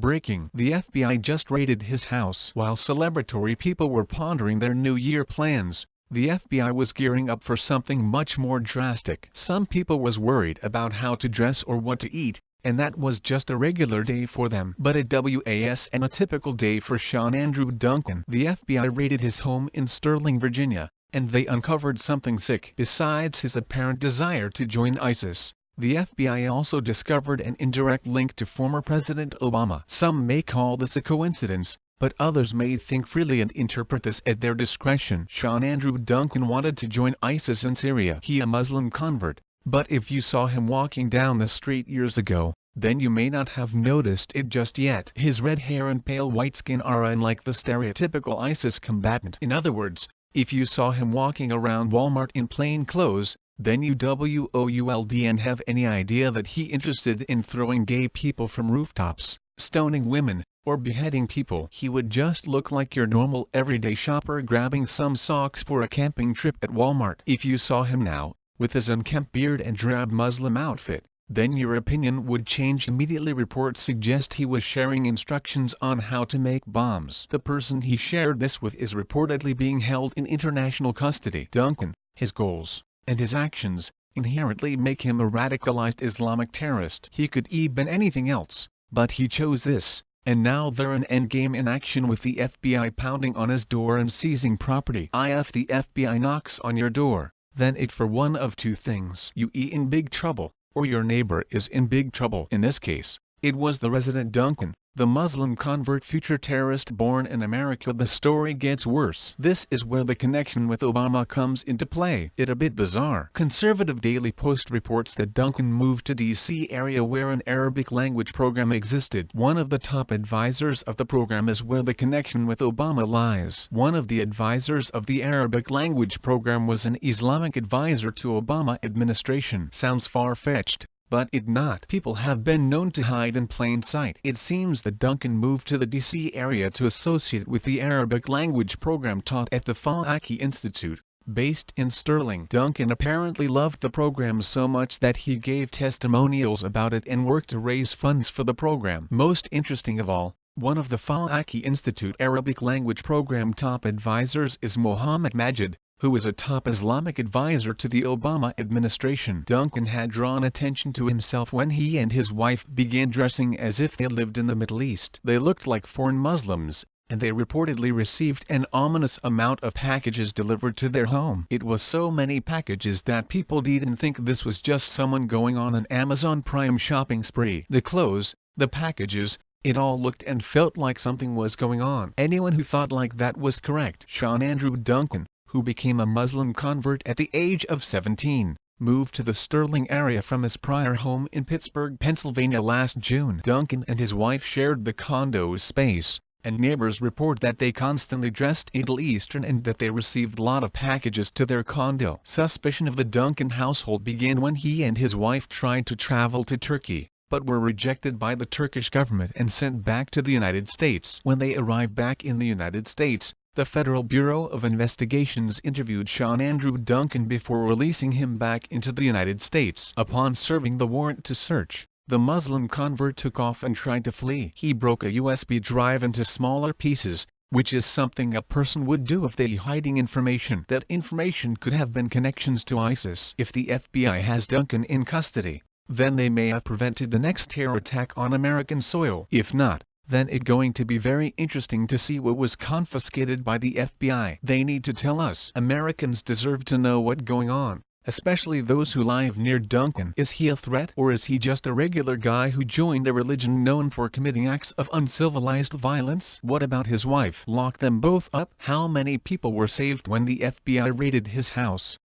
Breaking: the FBI just raided his house. While celebratory people were pondering their New Year plans, the FBI was gearing up for something much more drastic. Some people was worried about how to dress or what to eat, and that was just a regular day for them. But it was a typical day for Sean Andrew Duncan. The FBI raided his home in Sterling, Virginia, and they uncovered something sick. Besides his apparent desire to join ISIS, the FBI also discovered an indirect link to former President Obama. Some may call this a coincidence, but others may think freely and interpret this at their discretion. Sean Andrew Duncan wanted to join ISIS in Syria. He a Muslim convert, but if you saw him walking down the street years ago, then you may not have noticed it just yet. His red hair and pale white skin are unlike the stereotypical ISIS combatant. In other words, if you saw him walking around Walmart in plain clothes, then you wouldn't have any idea that he interested in throwing gay people from rooftops, stoning women, or beheading people. He would just look like your normal everyday shopper grabbing some socks for a camping trip at Walmart. If you saw him now, with his unkempt beard and drab Muslim outfit, then your opinion would change immediately. Reports suggest he was sharing instructions on how to make bombs. The person he shared this with is reportedly being held in international custody. Duncan, his goals, and his actions inherently make him a radicalized Islamic terrorist. He could been anything else, but he chose this, and now they're an endgame in action with the FBI pounding on his door and seizing property. If the FBI knocks on your door, then it for one of two things: you in big trouble, or your neighbor is in big trouble. In this case, it was the resident Duncan, the Muslim convert future terrorist born in America. The story gets worse. This is where the connection with Obama comes into play. It a bit bizarre. Conservative Daily Post reports that Duncan moved to D.C. area where an Arabic language program existed. One of the top advisors of the program is where the connection with Obama lies. One of the advisors of the Arabic language program was an Islamic advisor to Obama administration. Sounds far-fetched, but it not. People have been known to hide in plain sight. It seems that Duncan moved to the D.C. area to associate with the Arabic language program taught at the Fawaki Institute, based in Sterling. Duncan apparently loved the program so much that he gave testimonials about it and worked to raise funds for the program. Most interesting of all, one of the Fawaki Institute Arabic language program top advisors is Mohammed Majid, who is a top Islamic advisor to the Obama administration. Duncan had drawn attention to himself when he and his wife began dressing as if they lived in the Middle East. They looked like foreign Muslims, and they reportedly received an ominous amount of packages delivered to their home. It was so many packages that people didn't think this was just someone going on an Amazon Prime shopping spree. The clothes, the packages, it all looked and felt like something was going on. Anyone who thought like that was correct. Sean Andrew Duncan, who became a Muslim convert at the age of 17, moved to the Sterling area from his prior home in Pittsburgh, Pennsylvania last June. Duncan and his wife shared the condo's space, and neighbors report that they constantly dressed Middle Eastern and that they received a lot of packages to their condo. Suspicion of the Duncan household began when he and his wife tried to travel to Turkey, but were rejected by the Turkish government and sent back to the United States. When they arrived back in the United States, the Federal Bureau of Investigations interviewed Sean Andrew Duncan before releasing him back into the United States. Upon serving the warrant to search, the Muslim convert took off and tried to flee. He broke a USB drive into smaller pieces, which is something a person would do if they hiding information. That information could have been connections to ISIS. If the FBI has Duncan in custody, then they may have prevented the next terror attack on American soil. If not, then it's going to be very interesting to see what was confiscated by the FBI. They need to tell us. Americans deserve to know what's going on, especially those who live near Duncan. Is he a threat, or is he just a regular guy who joined a religion known for committing acts of uncivilized violence? What about his wife? Lock them both up? How many people were saved when the FBI raided his house?